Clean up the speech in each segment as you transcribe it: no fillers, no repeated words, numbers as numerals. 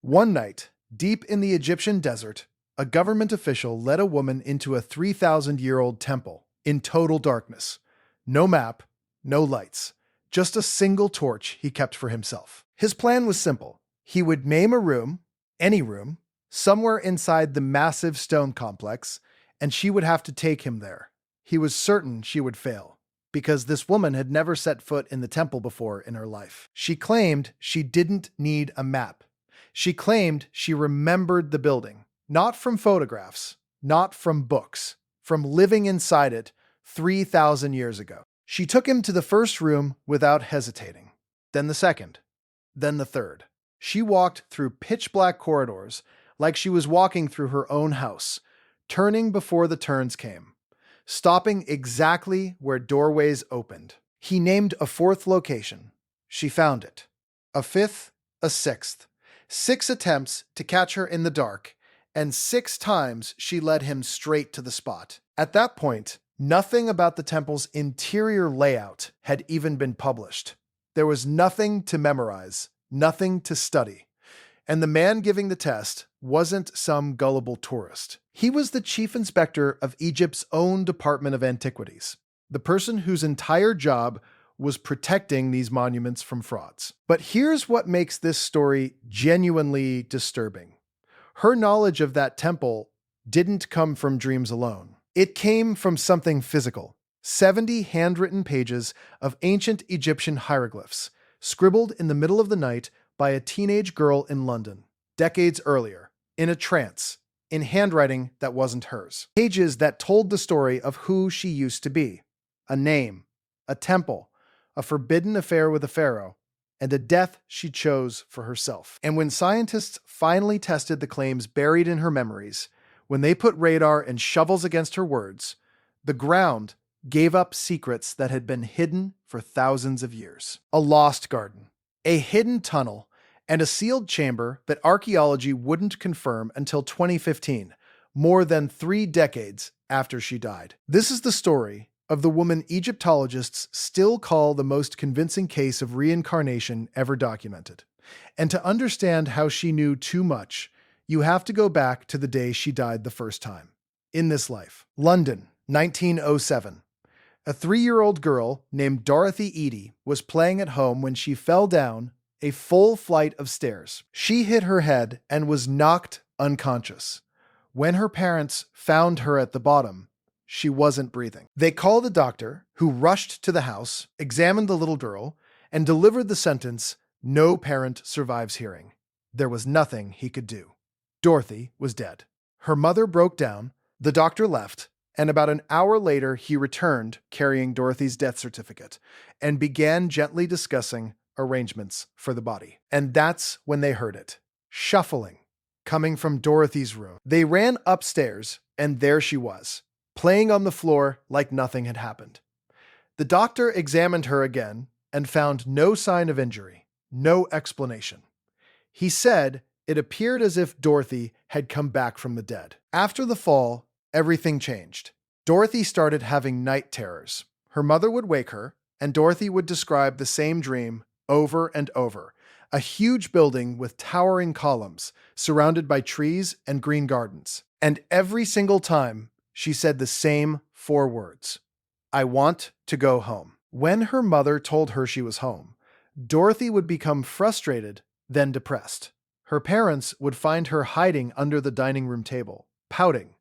One night, deep in the Egyptian desert, a government official led a woman into a 3,000-year-old temple in total darkness. No map, no lights, just a single torch he kept for himself. His plan was simple. He would name a room, any room, somewhere inside the massive stone complex, and she would have to take him there. He was certain she would fail, because this woman had never set foot in the temple before in her life. She claimed she didn't need a map. She claimed she remembered the building, not from photographs, not from books, from living inside it 3,000 years ago. She took him to the first room without hesitating, then the second, then the third. She walked through pitch-black corridors like she was walking through her own house, turning before the turns came, stopping exactly where doorways opened. He named a fourth location. She found it. A fifth, a sixth. 6 attempts to catch her in the dark, and 6 times she led him straight to the spot. At that point, nothing about the temple's interior layout had even been published. There was nothing to memorize, nothing to study. And the man giving the test wasn't some gullible tourist. He was the chief inspector of Egypt's own Department of Antiquities, the person whose entire job was protecting these monuments from frauds. But here's what makes this story genuinely disturbing. Her knowledge of that temple didn't come from dreams alone. It came from something physical. 70 handwritten pages of ancient Egyptian hieroglyphs, scribbled in the middle of the night by a teenage girl in London, decades earlier, in a trance, in handwriting that wasn't hers. Pages that told the story of who she used to be. A name, a temple, a forbidden affair with a pharaoh, and a death she chose for herself. And when scientists finally tested the claims buried in her memories, when they put radar and shovels against her words, the ground gave up secrets that had been hidden for thousands of years. A lost garden, a hidden tunnel, and a sealed chamber that archaeology wouldn't confirm until 2015, more than 3 decades after she died. This is the story of the woman Egyptologists still call the most convincing case of reincarnation ever documented. And to understand how she knew too much, you have to go back to the day she died the first time. In this life. London, 1907. A 3-year-old girl named Dorothy Eady was playing at home when she fell down a full flight of stairs. She hit her head and was knocked unconscious. When her parents found her at the bottom, she wasn't breathing. They called a doctor, who rushed to the house, examined the little girl, and delivered the sentence, "No parent survives hearing." There was nothing he could do. Dorothy was dead. Her mother broke down, the doctor left, and about an hour later he returned carrying Dorothy's death certificate and began gently discussing arrangements for the body. And that's when they heard it. Shuffling, coming from Dorothy's room. They ran upstairs, and there she was, playing on the floor like nothing had happened. The doctor examined her again and found no sign of injury, no explanation. He said it appeared as if Dorothy had come back from the dead. After the fall, everything changed. Dorothy started having night terrors. Her mother would wake her, and Dorothy would describe the same dream over and over. A huge building with towering columns, surrounded by trees and green gardens. And every single time, she said the same 4 words: "I want to go home." When her mother told her she was home, Dorothy would become frustrated, then depressed. Her parents would find her hiding under the dining room table, pouting.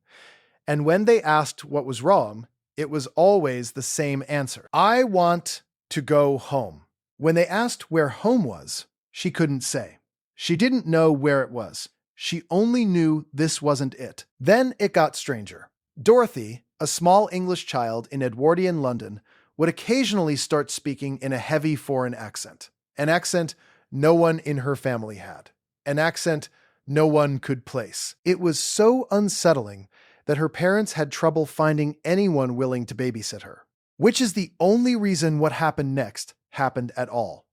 And when they asked what was wrong, it was always the same answer: "I want to go home." When they asked where home was, she couldn't say. She didn't know where it was. She only knew this wasn't it. Then it got stranger. Dorothy, a small English child in Edwardian London, would occasionally start speaking in a heavy foreign accent. An accent no one in her family had. An accent no one could place. It was so unsettling that her parents had trouble finding anyone willing to babysit her. Which is the only reason what happened next happened at all.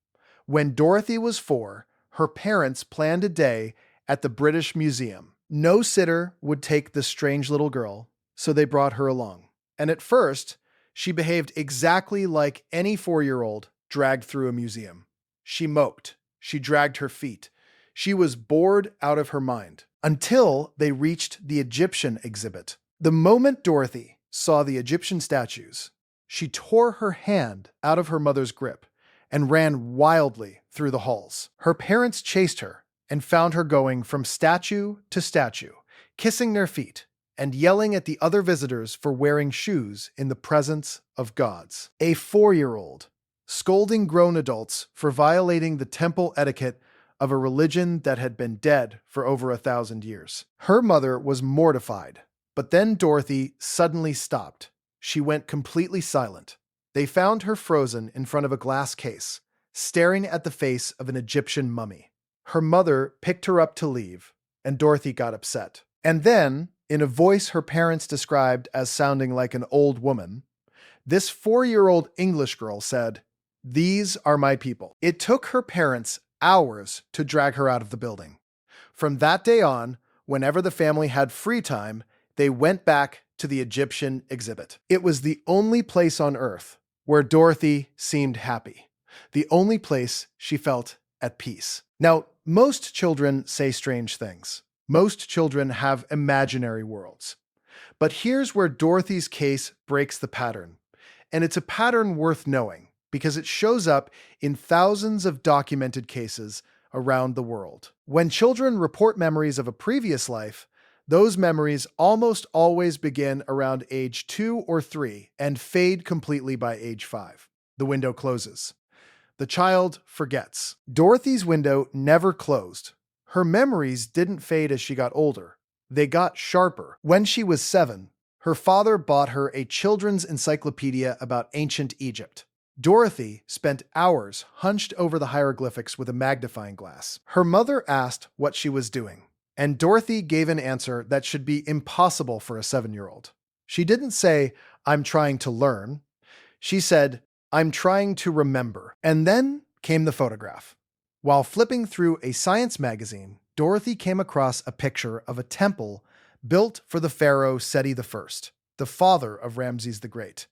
When Dorothy was 4, her parents planned a day at the British Museum. No sitter would take the strange little girl, so they brought her along. And at first, she behaved exactly like any 4-year-old dragged through a museum. She moped. She dragged her feet. She was bored out of her mind until they reached the Egyptian exhibit. The moment Dorothy saw the Egyptian statues, she tore her hand out of her mother's grip and ran wildly through the halls. Her parents chased her and found her going from statue to statue, kissing their feet and yelling at the other visitors for wearing shoes in the presence of gods. A 4-year-old scolding grown adults for violating the temple etiquette of a religion that had been dead for over 1,000 years. Her mother was mortified, but then Dorothy suddenly stopped. She went completely silent. They found her frozen in front of a glass case, staring at the face of an Egyptian mummy. Her mother picked her up to leave, and Dorothy got upset. And then, in a voice her parents described as sounding like an old woman, this 4-year-old English girl said, "These are my people." It took her parents hours to drag her out of the building. From that day on, whenever the family had free time, they went back to the Egyptian exhibit. It was the only place on Earth where Dorothy seemed happy, the only place she felt at peace. Now, most children say strange things. Most children have imaginary worlds. But here's where Dorothy's case breaks the pattern. And it's a pattern worth knowing because it shows up in thousands of documented cases around the world. When children report memories of a previous life, those memories almost always begin around age 2 or 3 and fade completely by age 5. The window closes. The child forgets. Dorothy's window never closed. Her memories didn't fade as she got older. They got sharper. When she was 7, her father bought her a children's encyclopedia about ancient Egypt. Dorothy spent hours hunched over the hieroglyphics with a magnifying glass. Her mother asked what she was doing, and Dorothy gave an answer that should be impossible for a 7-year-old. She didn't say, "I'm trying to learn." She said, "I'm trying to remember." And then came the photograph. While flipping through a science magazine, Dorothy came across a picture of a temple built for the pharaoh Seti I, the father of Ramses the Great,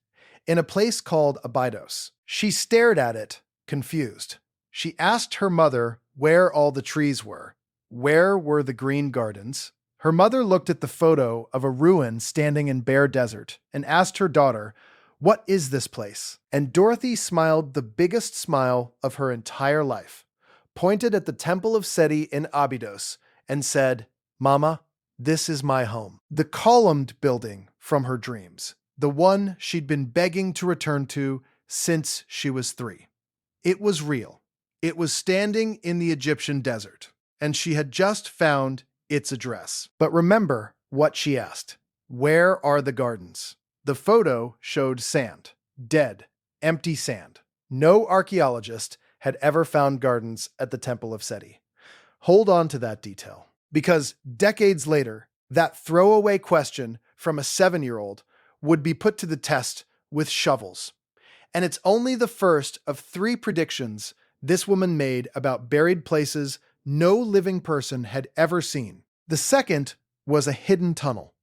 in a place called Abydos. She stared at it, confused. She asked her mother where all the trees were. Where were the green gardens? Her mother looked at the photo of a ruin standing in bare desert and asked her daughter, "What is this place?" And Dorothy smiled the biggest smile of her entire life, pointed at the Temple of Seti in Abydos, and said, "Mama, this is my home." The columned building from her dreams, the one she'd been begging to return to since she was 3. It was real. It was standing in the Egyptian desert, and she had just found its address. But remember what she asked. Where are the gardens? The photo showed sand. Dead, empty sand. No archaeologist had ever found gardens at the Temple of Seti. Hold on to that detail, because decades later, that throwaway question from a 7-year-old would be put to the test with shovels. And it's only the first of 3 predictions this woman made about buried places no living person had ever seen. The second was a hidden tunnel.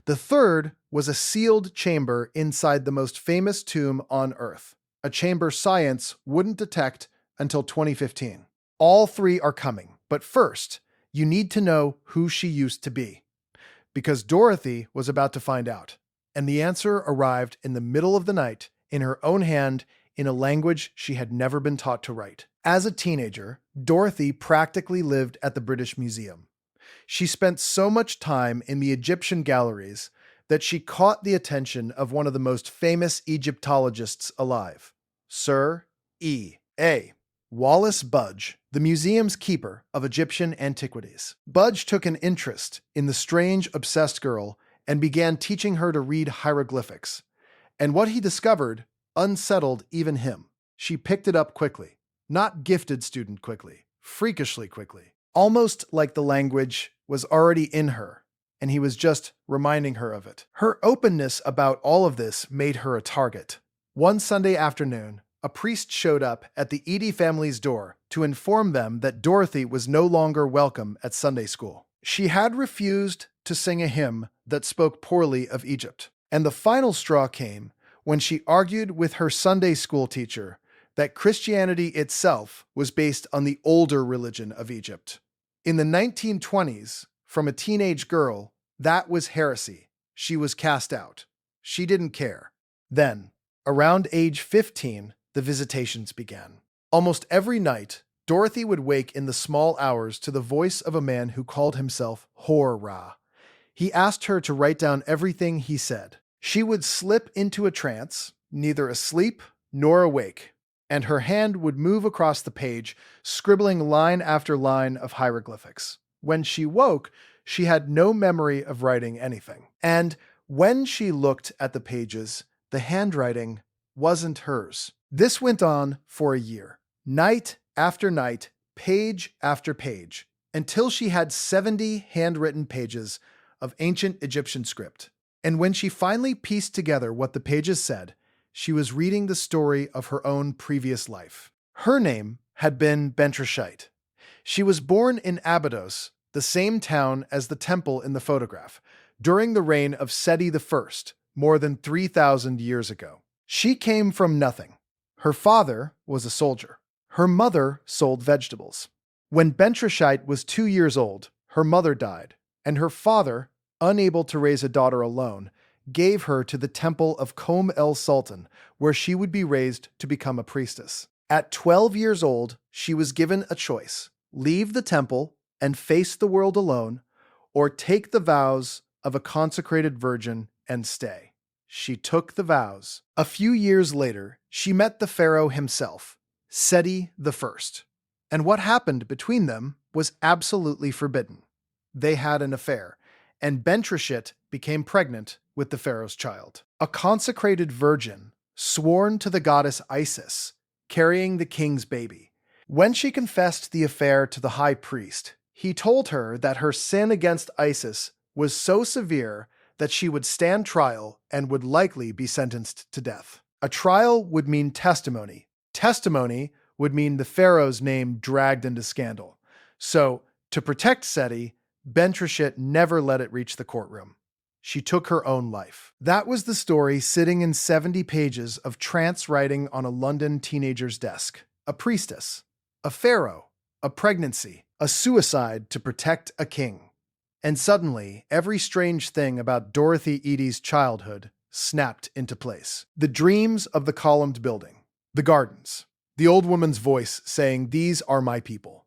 The third was a sealed chamber inside the most famous tomb on Earth, a chamber science wouldn't detect until 2015. All 3 are coming, but first, you need to know who she used to be. Because Dorothy was about to find out, and the answer arrived in the middle of the night, in her own hand, in a language she had never been taught to write. As a teenager, Dorothy practically lived at the British Museum. She spent so much time in the Egyptian galleries that she caught the attention of one of the most famous Egyptologists alive, Sir E.A. Wallace Budge, the museum's keeper of Egyptian antiquities. Budge took an interest in the strange, obsessed girl and began teaching her to read hieroglyphics. And what he discovered unsettled even him. She picked it up quickly. Not gifted student quickly, freakishly quickly. Almost like the language was already in her, and he was just reminding her of it. Her openness about all of this made her a target. One Sunday afternoon, a priest showed up at the Eady family's door to inform them that Dorothy was no longer welcome at Sunday school. She had refused to sing a hymn that spoke poorly of Egypt. And the final straw came when she argued with her Sunday school teacher that Christianity itself was based on the older religion of Egypt, In the 1920s, from a teenage girl, that was heresy. She was cast out. She didn't care. Then, around age 15, the visitations began. Almost every night, Dorothy would wake in the small hours to the voice of a man who called himself Hor-Ra. He asked her to write down everything he said. She would slip into a trance, neither asleep nor awake, and her hand would move across the page, scribbling line after line of hieroglyphics. When she woke, she had no memory of writing anything. And when she looked at the pages, the handwriting wasn't hers. This went on for a year, night after night, page after page, until she had 70 handwritten pages of ancient Egyptian script. And when she finally pieced together what the pages said, she was reading the story of her own previous life. Her name had been Bentreshyt. She was born in Abydos, the same town as the temple in the photograph, during the reign of Seti I, more than 3,000 years ago. She came from nothing. Her father was a soldier. Her mother sold vegetables. When Bentreshyt was 2 years old, her mother died, and her father, unable to raise a daughter alone, gave her to the temple of Omm Sultan, where she would be raised to become a priestess. At 12 years old, she was given a choice: leave the temple and face the world alone, or take the vows of a consecrated virgin and stay. She took the vows. A few years later, she met the pharaoh himself, Seti I, and what happened between them was absolutely forbidden. They had an affair, and Bentreshyt became pregnant with the pharaoh's child. A consecrated virgin, sworn to the goddess Isis, carrying the king's baby. When she confessed the affair to the high priest, he told her that her sin against Isis was so severe that she would stand trial and would likely be sentenced to death. A trial would mean testimony. Testimony would mean the pharaoh's name dragged into scandal. So, to protect Seti, Bentreshyt never let it reach the courtroom. She took her own life. That was the story sitting in 70 pages of trance writing on a London teenager's desk. A priestess, a pharaoh, a pregnancy, a suicide to protect a king. And suddenly, every strange thing about Dorothy Eady's childhood snapped into place. The dreams of the columned building, the gardens, the old woman's voice saying, "These are my people."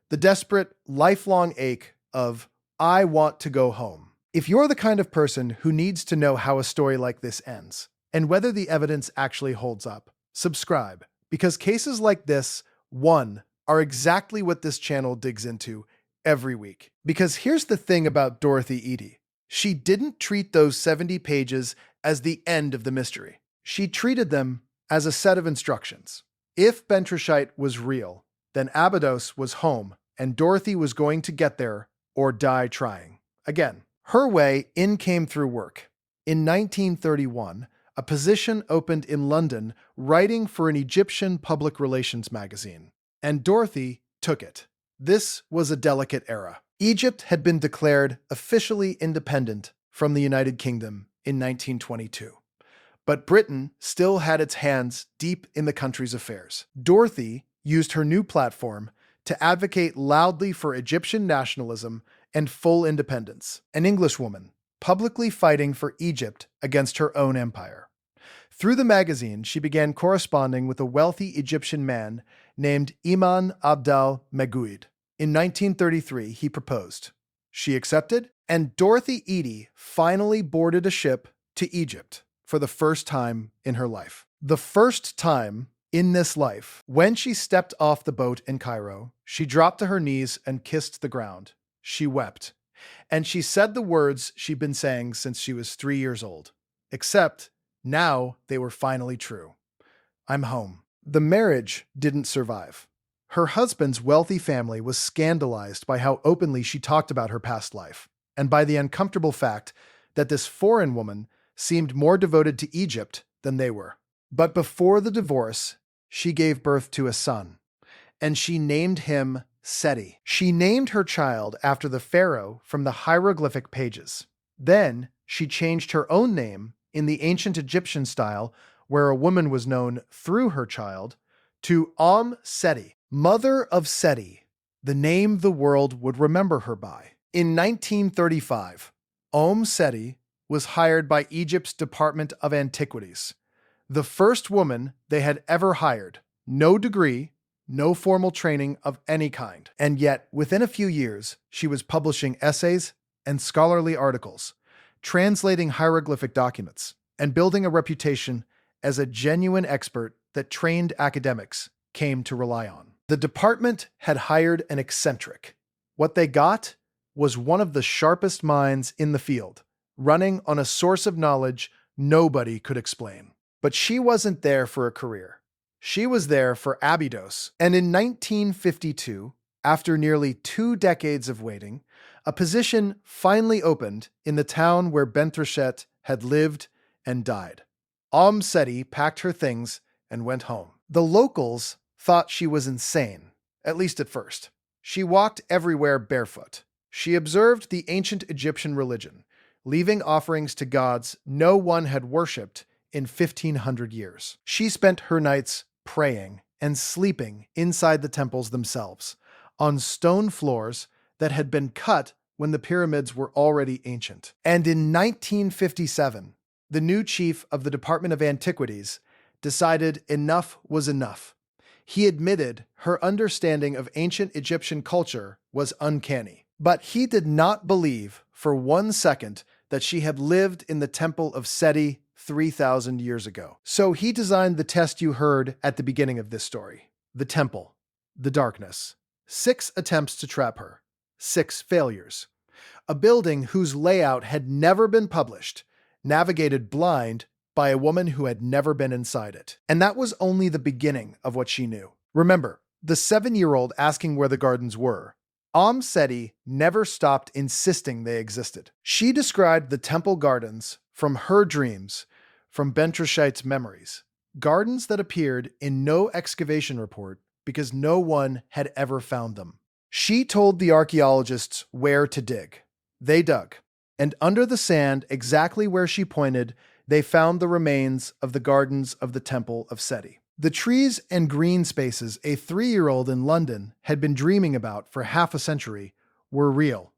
The desperate, lifelong ache of, "I want to go home." If you're the kind of person who needs to know how a story like this ends, and whether the evidence actually holds up, subscribe, because cases like this, one, are exactly what this channel digs into every week. Because here's the thing about Dorothy Eady. She didn't treat those 70 pages as the end of the mystery. She treated them as a set of instructions. If Bentreshyt was real, then Abydos was home, and Dorothy was going to get there or die trying. Again, her way in came through work. In 1931, a position opened in London writing for an Egyptian public relations magazine, and Dorothy took it. This was a delicate era. Egypt had been declared officially independent from the United Kingdom in 1922. But Britain still had its hands deep in the country's affairs. Dorothy used her new platform to advocate loudly for Egyptian nationalism and full independence, an Englishwoman publicly fighting for Egypt against her own empire. Through the magazine, she began corresponding with a wealthy Egyptian man named Iman Abdal Meguid. In 1933, he proposed. She accepted, and Dorothy Eady finally boarded a ship to Egypt for the first time in her life. The first time in this life. When she stepped off the boat in Cairo, she dropped to her knees and kissed the ground. She wept. And she said the words she'd been saying since she was 3 years old. Except, now they were finally true. I'm home. The marriage didn't survive. Her husband's wealthy family was scandalized by how openly she talked about her past life, and by the uncomfortable fact that this foreign woman seemed more devoted to Egypt than they were. But before the divorce, she gave birth to a son, and she named him Seti. She named her child after the pharaoh from the hieroglyphic pages. Then she changed her own name in the ancient Egyptian style, where a woman was known through her child, to Omm Sety, mother of Seti, the name the world would remember her by. In 1935, Omm Sety was hired by Egypt's Department of Antiquities, the first woman they had ever hired. No degree, no formal training of any kind. And yet, within a few years, she was publishing essays and scholarly articles, translating hieroglyphic documents, and building a reputation as a genuine expert that trained academics came to rely on. The department had hired an eccentric. What they got was one of the sharpest minds in the field, running on a source of knowledge nobody could explain. But she wasn't there for a career. She was there for Abydos. And in 1952, after nearly 2 decades of waiting, a position finally opened in the town where Bentreshyt had lived and died. Omm Sety packed her things and went home. The locals thought she was insane, at least at first. She walked everywhere barefoot. She observed the ancient Egyptian religion, leaving offerings to gods no one had worshipped in 1,500 years. She spent her nights praying and sleeping inside the temples themselves, on stone floors that had been cut when the pyramids were already ancient. And in 1957, the new chief of the Department of Antiquities decided enough was enough. He admitted her understanding of ancient Egyptian culture was uncanny. But he did not believe for 1 second that she had lived in the temple of Seti 3,000 years ago. So he designed the test you heard at the beginning of this story. The temple, the darkness. 6 attempts to trap her. 6 failures. A building whose layout had never been published, navigated blind by a woman who had never been inside it. And that was only the beginning of what she knew. Remember, the 7-year-old asking where the gardens were. Omm Sety never stopped insisting they existed. She described the temple gardens from her dreams, from Bentreshyt's memories. Gardens that appeared in no excavation report because no one had ever found them. She told the archaeologists where to dig. They dug. And under the sand, exactly where she pointed, they found the remains of the gardens of the Temple of Seti. The trees and green spaces a 3-year-old in London had been dreaming about for half a century were real,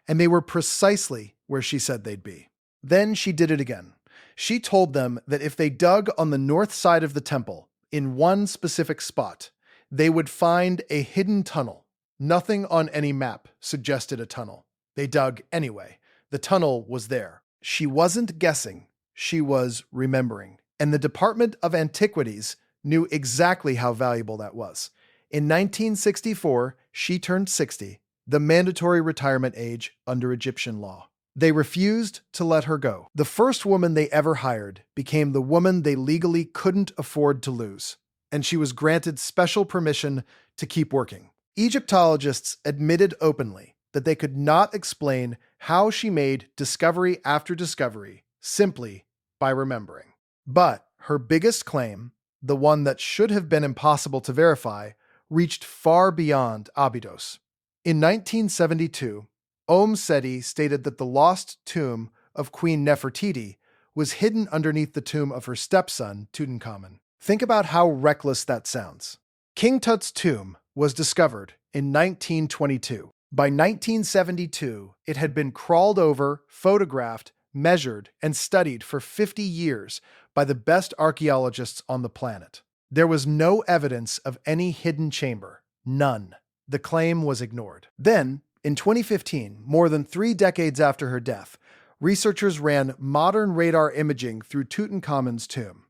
and they were precisely where she said they'd be. Then she did it again. She told them that if they dug on the north side of the temple, in one specific spot, they would find a hidden tunnel. Nothing on any map suggested a tunnel. They dug anyway. The tunnel was there. She wasn't guessing. She was remembering. And the Department of Antiquities knew exactly how valuable that was. In 1964, she turned 60, the mandatory retirement age under Egyptian law. They refused to let her go. The first woman they ever hired became the woman they legally couldn't afford to lose, and she was granted special permission to keep working. Egyptologists admitted openly that they could not explain how she made discovery after discovery simply by remembering. But her biggest claim, the one that should have been impossible to verify, reached far beyond Abydos. In 1972, Omm Sety stated that the lost tomb of Queen Nefertiti was hidden underneath the tomb of her stepson, Tutankhamun. Think about how reckless that sounds. King Tut's tomb was discovered in 1922. By 1972, it had been crawled over, photographed, measured, and studied for 50 years by the best archaeologists on the planet. There was no evidence of any hidden chamber. None. The claim was ignored. Then, in 2015, more than 3 decades after her death, researchers ran modern radar imaging through Tutankhamun's tomb.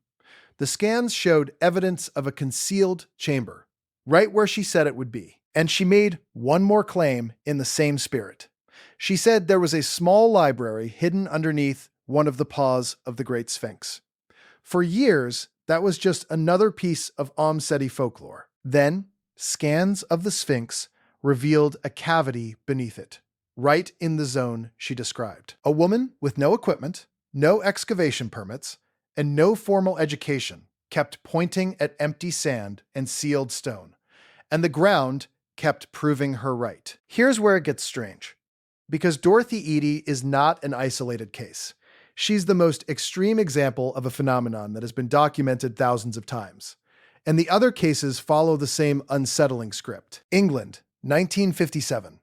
The scans showed evidence of a concealed chamber, right where she said it would be. And she made one more claim in the same spirit. She said there was a small library hidden underneath one of the paws of the Great Sphinx. For years, that was just another piece of Omm Sety folklore. Then, scans of the Sphinx revealed a cavity beneath it, right in the zone she described. A woman with no equipment, no excavation permits, and no formal education kept pointing at empty sand and sealed stone, and the ground kept proving her right. Here's where it gets strange. Because Dorothy Eady is not an isolated case. She's the most extreme example of a phenomenon that has been documented thousands of times. And the other cases follow the same unsettling script. England, 1957.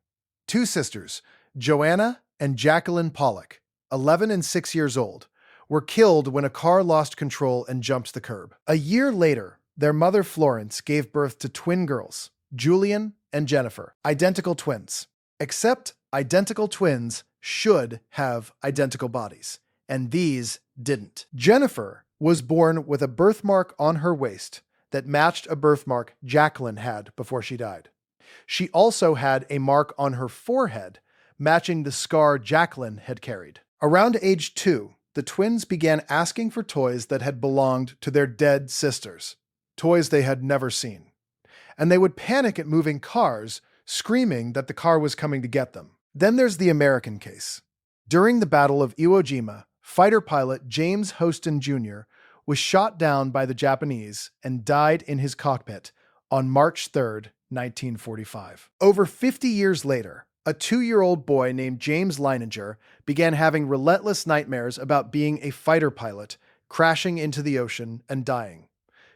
Two sisters, Joanna and Jacqueline Pollock, 11 and 6 years old, were killed when a car lost control and jumped the curb. A year later, their mother Florence gave birth to twin girls, Julian and Jennifer, identical twins. Except identical twins should have identical bodies, and these didn't. Jennifer was born with a birthmark on her waist that matched a birthmark Jacqueline had before she died. She also had a mark on her forehead matching the scar Jacqueline had carried. Around age 2, the twins began asking for toys that had belonged to their dead sisters, toys they had never seen. And they would panic at moving cars, screaming that the car was coming to get them. Then there's the American case. During the Battle of Iwo Jima, fighter pilot James Hostin Jr. was shot down by the Japanese and died in his cockpit on March 3rd, 1945. Over 50 years later, a 2-year-old boy named James Leininger began having relentless nightmares about being a fighter pilot, crashing into the ocean and dying.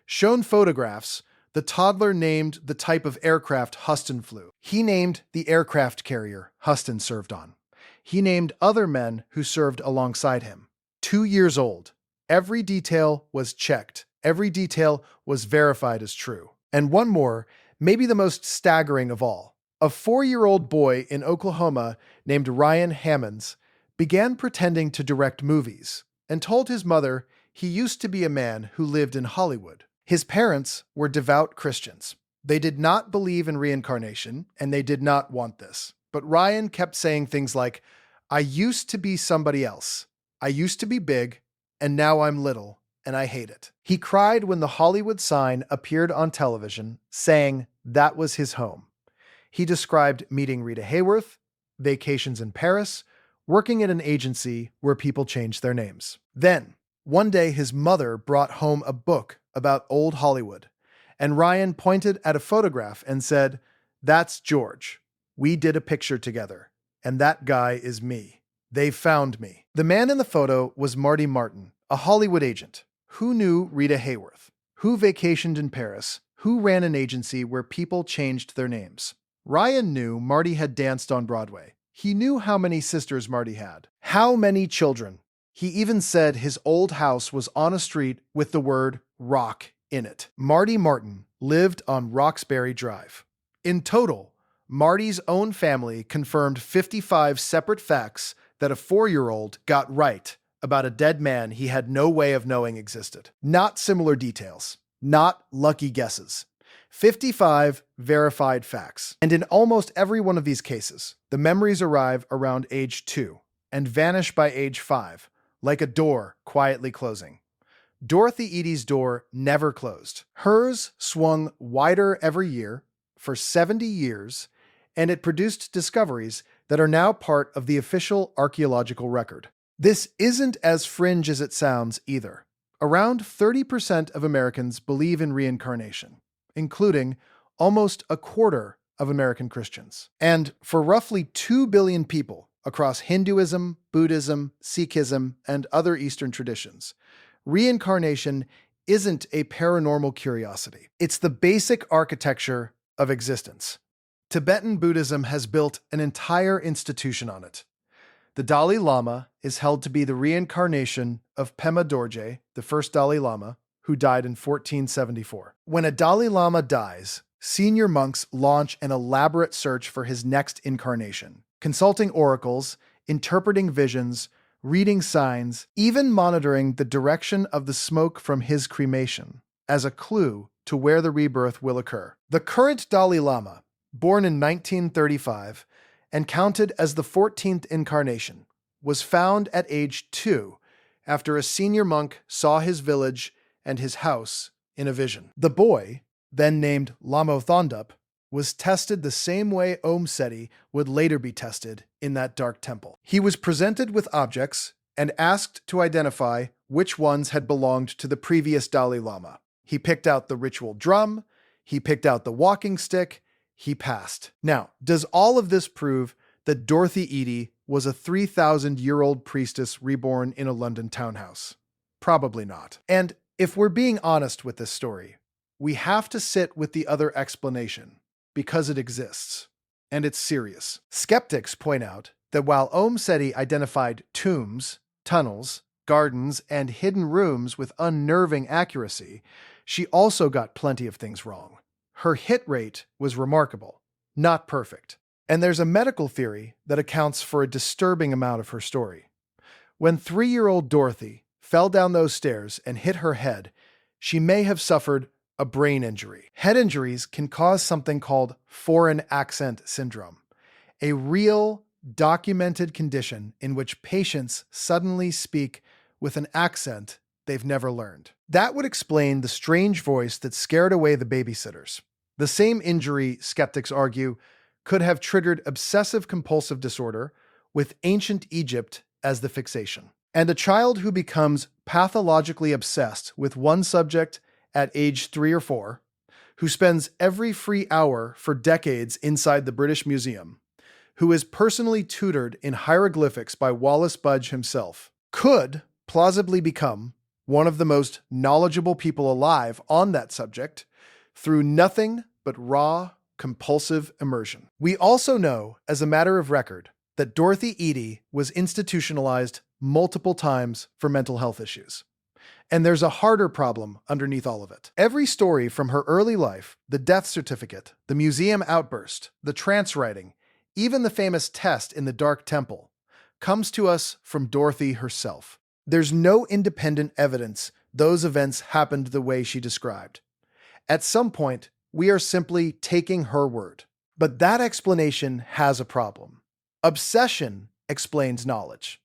Shown photographs, the toddler named the type of aircraft Huston flew. He named the aircraft carrier Huston served on. He named other men who served alongside him. 2 years old. Every detail was checked. Every detail was verified as true. And one more, maybe the most staggering of all. A 4-year-old boy in Oklahoma named Ryan Hammonds began pretending to direct movies and told his mother he used to be a man who lived in Hollywood. His parents were devout Christians. They did not believe in reincarnation, and they did not want this. But Ryan kept saying things like, "I used to be somebody else. I used to be big, and now I'm little, and I hate it." He cried when the Hollywood sign appeared on television, saying that was his home. He described meeting Rita Hayworth, vacations in Paris, working at an agency where people changed their names. Then, one day his mother brought home a book about old Hollywood, and Ryan pointed at a photograph and said, "That's George. We did a picture together, and that guy is me. They found me." The man in the photo was Marty Martin, a Hollywood agent. Who knew Rita Hayworth? Who vacationed in Paris? Who ran an agency where people changed their names? Ryan knew Marty had danced on Broadway. He knew how many sisters Marty had. How many children? He even said his old house was on a street with the word rock in it. Marty Martin lived on Roxbury Drive. In total, Marty's own family confirmed 55 separate facts that a 4-year-old got right about a dead man he had no way of knowing existed. Not similar details. Not lucky guesses. 55 verified facts. And in almost every one of these cases, the memories arrive around age 2 and vanish by age 5, like a door quietly closing. Dorothy Eady's door never closed. Hers swung wider every year for 70 years, and it produced discoveries that are now part of the official archaeological record. This isn't as fringe as it sounds either. Around 30% of Americans believe in reincarnation, including almost a quarter of American Christians. And for roughly 2 billion people across Hinduism, Buddhism, Sikhism, and other Eastern traditions, reincarnation isn't a paranormal curiosity. It's the basic architecture of existence. Tibetan Buddhism has built an entire institution on it. The Dalai Lama is held to be the reincarnation of Pema Dorje, the first Dalai Lama, who died in 1474. When a Dalai Lama dies, senior monks launch an elaborate search for his next incarnation, consulting oracles, interpreting visions, reading signs, even monitoring the direction of the smoke from his cremation as a clue to where the rebirth will occur. The current Dalai Lama, born in 1935 and counted as the 14th incarnation, was found at age 2 after a senior monk saw his village and his house in a vision. The boy, then named Lamo Thondup, was tested the same way Omm Sety would later be tested in that dark temple. He was presented with objects and asked to identify which ones had belonged to the previous Dalai Lama. He picked out the ritual drum, he picked out the walking stick, he passed. Now, does all of this prove that Dorothy Eady was a 3,000-year-old priestess reborn in a London townhouse? Probably not. And if we're being honest with this story, we have to sit with the other explanation, because it exists. and it's serious. Skeptics point out that while Omm Sety identified tombs, tunnels, gardens, and hidden rooms with unnerving accuracy, she also got plenty of things wrong. Her hit rate was remarkable, not perfect. And there's a medical theory that accounts for a disturbing amount of her story. When 3-year-old Dorothy fell down those stairs and hit her head, she may have suffered a brain injury. Head injuries can cause something called foreign accent syndrome, a real, documented condition in which patients suddenly speak with an accent they've never learned. That would explain the strange voice that scared away the babysitters. The same injury, skeptics argue, could have triggered obsessive-compulsive disorder with ancient Egypt as the fixation. And a child who becomes pathologically obsessed with one subject at age 3 or 4, who spends every free hour for decades inside the British Museum, who is personally tutored in hieroglyphics by Wallace Budge himself, could plausibly become one of the most knowledgeable people alive on that subject through nothing but raw, compulsive immersion. We also know, as a matter of record, that Dorothy Eady was institutionalized multiple times for mental health issues. And there's a harder problem underneath all of it. Every story from her early life, the death certificate, the museum outburst, the trance writing, even the famous test in the Dark Temple, comes to us from Dorothy herself. There's no independent evidence those events happened the way she described. At some point, we are simply taking her word. But that explanation has a problem. Obsession explains knowledge.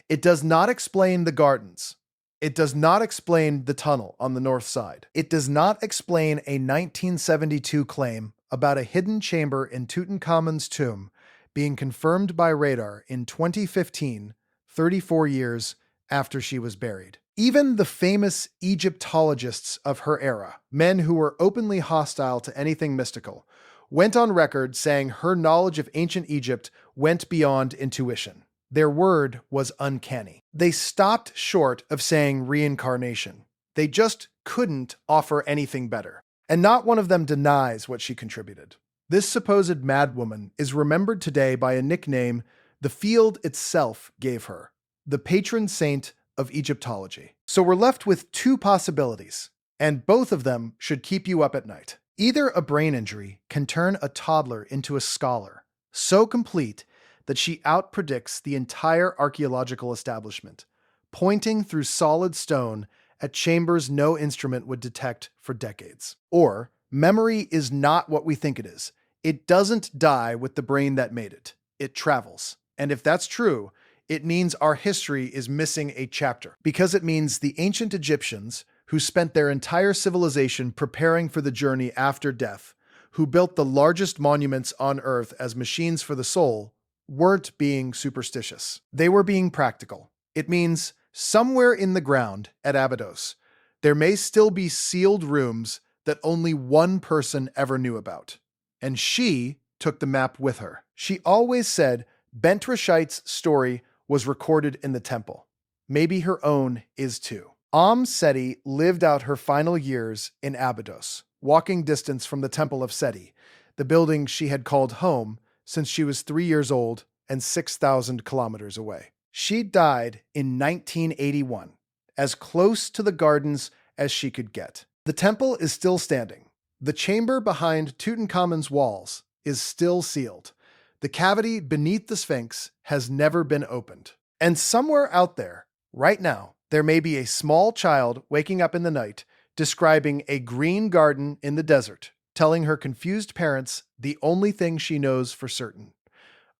It does not explain the gardens. It does not explain the tunnel on the north side. It does not explain a 1972 claim about a hidden chamber in Tutankhamun's tomb being confirmed by radar in 2015, 34 years after she was buried. Even the famous Egyptologists of her era, men who were openly hostile to anything mystical, went on record saying her knowledge of ancient Egypt went beyond intuition. Their word was uncanny. They stopped short of saying reincarnation. They just couldn't offer anything better. And not one of them denies what she contributed. This supposed madwoman is remembered today by a nickname the field itself gave her, the patron saint of Egyptology. So we're left with two possibilities, and both of them should keep you up at night. Either a brain injury can turn a toddler into a scholar, so complete that she outpredicts the entire archaeological establishment, pointing through solid stone at chambers no instrument would detect for decades. Or memory is not what we think it is. It doesn't die with the brain that made it. It travels. And if that's true, it means our history is missing a chapter, because it means the ancient Egyptians, who spent their entire civilization preparing for the journey after death, who built the largest monuments on Earth as machines for the soul, weren't being superstitious. They were being practical. It means somewhere in the ground at Abydos, there may still be sealed rooms that only one person ever knew about. And she took the map with her. She always said Bentreshyt's story was recorded in the temple. Maybe her own is too. Omm Sety lived out her final years in Abydos, walking distance from the Temple of Seti, the building she had called home since she was 3 years old and 6,000 kilometers away. She died in 1981, as close to the gardens as she could get. The temple is still standing. The chamber behind Tutankhamun's walls is still sealed. The cavity beneath the Sphinx has never been opened. And somewhere out there, right now, there may be a small child waking up in the night, describing a green garden in the desert, telling her confused parents the only thing she knows for certain: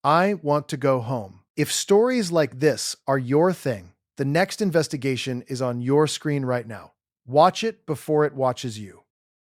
I want to go home. If stories like this are your thing, the next investigation is on your screen right now. Watch it before it watches you.